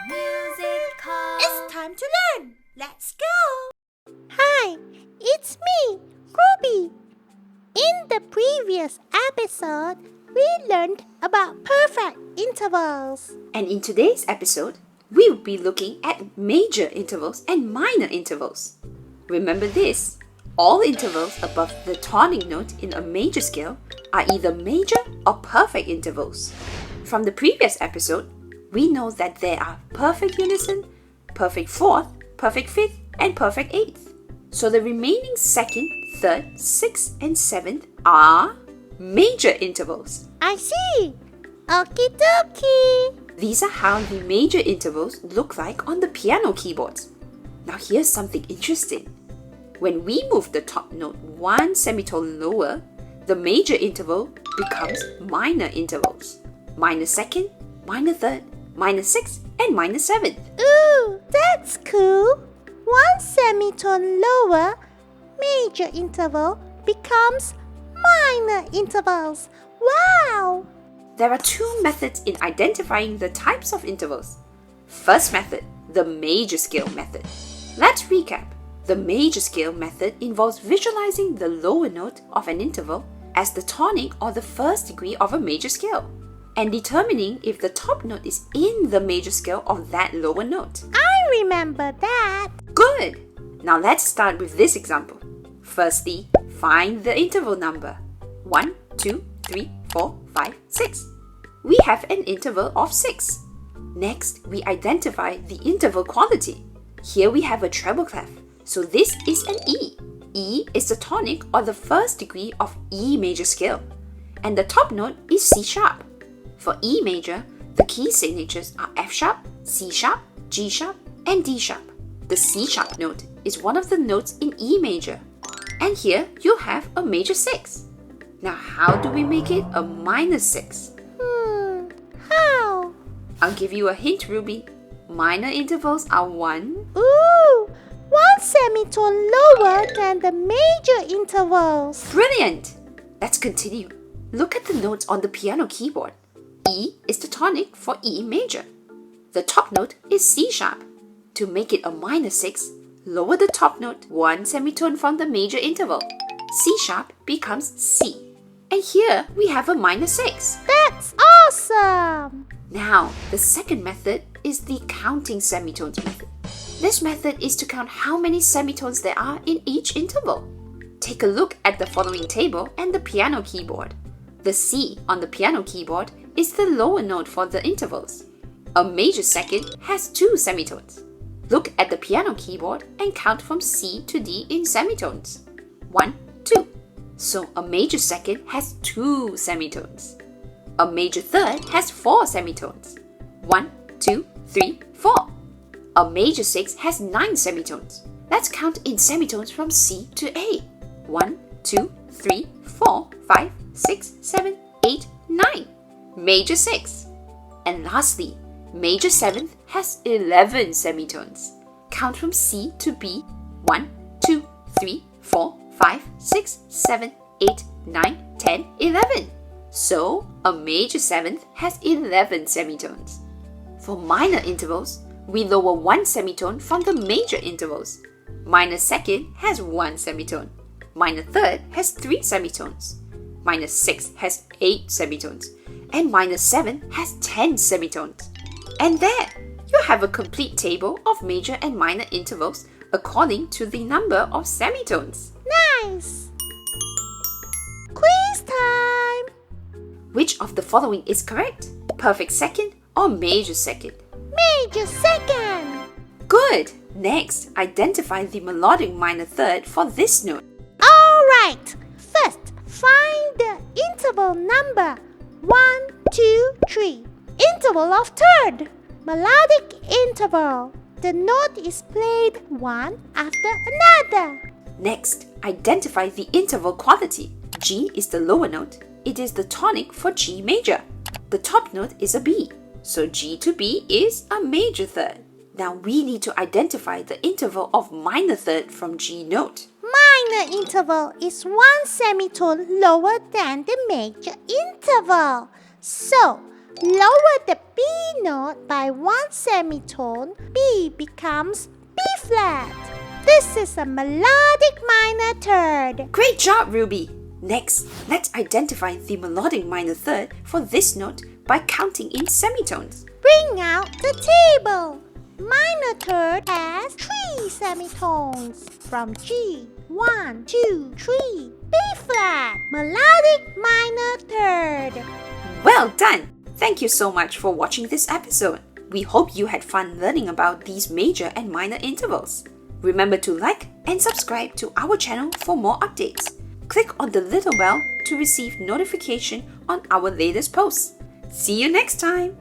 Musicall. It's time to learn. Let's go. Hi, it's me, Ruby. In the previous episode, we learned about perfect intervals. And in today's episode, we will be looking at major intervals and minor intervals. Remember this, all intervals above the tonic note in a major scale are either major or perfect intervals. From the previous episode, we know that there are perfect unison, perfect fourth, perfect fifth, and perfect eighth. So the remaining second, third, sixth, and seventh are major intervals. I see. Okie dokie. These are how the major intervals look like on the piano keyboards. Now here's something interesting. When we move the top note one semitone lower, the major interval becomes minor intervals. Minor second, minor third, minor sixth, and minor seventh. Ooh, that's cool. One semitone lower, major interval becomes minor intervals. Wow! There are two methods in identifying the types of intervals. First method, the major scale method. Let's recap. The major scale method involves visualizing the lower note of an interval as the tonic or the first degree of a major scale, and determining if the top note is in the major scale of that lower note. I remember that. Good! Now let's start with this example. Firstly, find the interval number. 1, 2, 3, 4, 5, 6. We have an interval of 6. Next, we identify the interval quality. Here we have a treble clef, so this is an E. E is the tonic or the first degree of E major scale, and the top note is C sharp. For E major, the key signatures are F sharp, C sharp, G sharp, and D sharp. The C sharp note is one of the notes in E major, and here you have a major 6. Now how do we make it a minor 6? How? I'll give you a hint, Ruby. Minor intervals are 1, Ooh, one semitone lower than the major intervals. Brilliant! Let's continue. Look at the notes on the piano keyboard. E is the tonic for E major. The top note is C sharp. To make it a minor 6, lower the top note one semitone from the major interval. C sharp becomes C. And here we have a minor 6. That's awesome! Now, the second method is the counting semitones method. This method is to count how many semitones there are in each interval. Take a look at the following table and the piano keyboard. The C on the piano keyboard is the lower note for the intervals. A major second has 2 semitones. Look at the piano keyboard and count from C to D in semitones. 1, 2. So a major second has 2 semitones. A major third has 4 semitones. 1, 2, 3, 4. A major 6 has 9 semitones. Let's count in semitones from C to A. 1, 2, 3, 4, 5, 6, 7, 8, 9. Major 6. And lastly, major 7th has 11 semitones. Count from C to B. 1, 2, 3, 4, 5, 6, 7, 8, 9, 10, 11. So, a major 7th has 11 semitones. For minor intervals, we lower 1 semitone from the major intervals. Minor 2nd has 1 semitone. Minor 3rd has 3 semitones. Minor 6th has 8 semitones. And minor 7 has 10 semitones. And there, you have a complete table of major and minor intervals according to the number of semitones. Nice! Quiz time! Which of the following is correct? Perfect second or major second? Major second! Good! Next, identify the melodic minor third for this note. Alright! First, find the interval number 1, 2, 3. Interval of third. Melodic interval. The note is played one after another. Next, identify the interval quality. G is the lower note. It is the tonic for G major. The top note is a B. So G to B is a major third. Now we need to identify the interval of minor third from G note. Minor interval is one semitone lower than the major interval. So, lower the B note by one semitone, B becomes B flat. This is a melodic minor third. Great job, Ruby! Next, let's identify the melodic minor third for this note by counting in semitones. Bring out the table. Minor third has 3 semitones from G. 1, 2, 3. B flat. Melodic minor third. Well done! Thank you so much for watching this episode. We hope you had fun learning about these major and minor intervals. Remember to like and subscribe to our channel for more updates. Click on the little bell to receive notification on our latest posts. See you next time!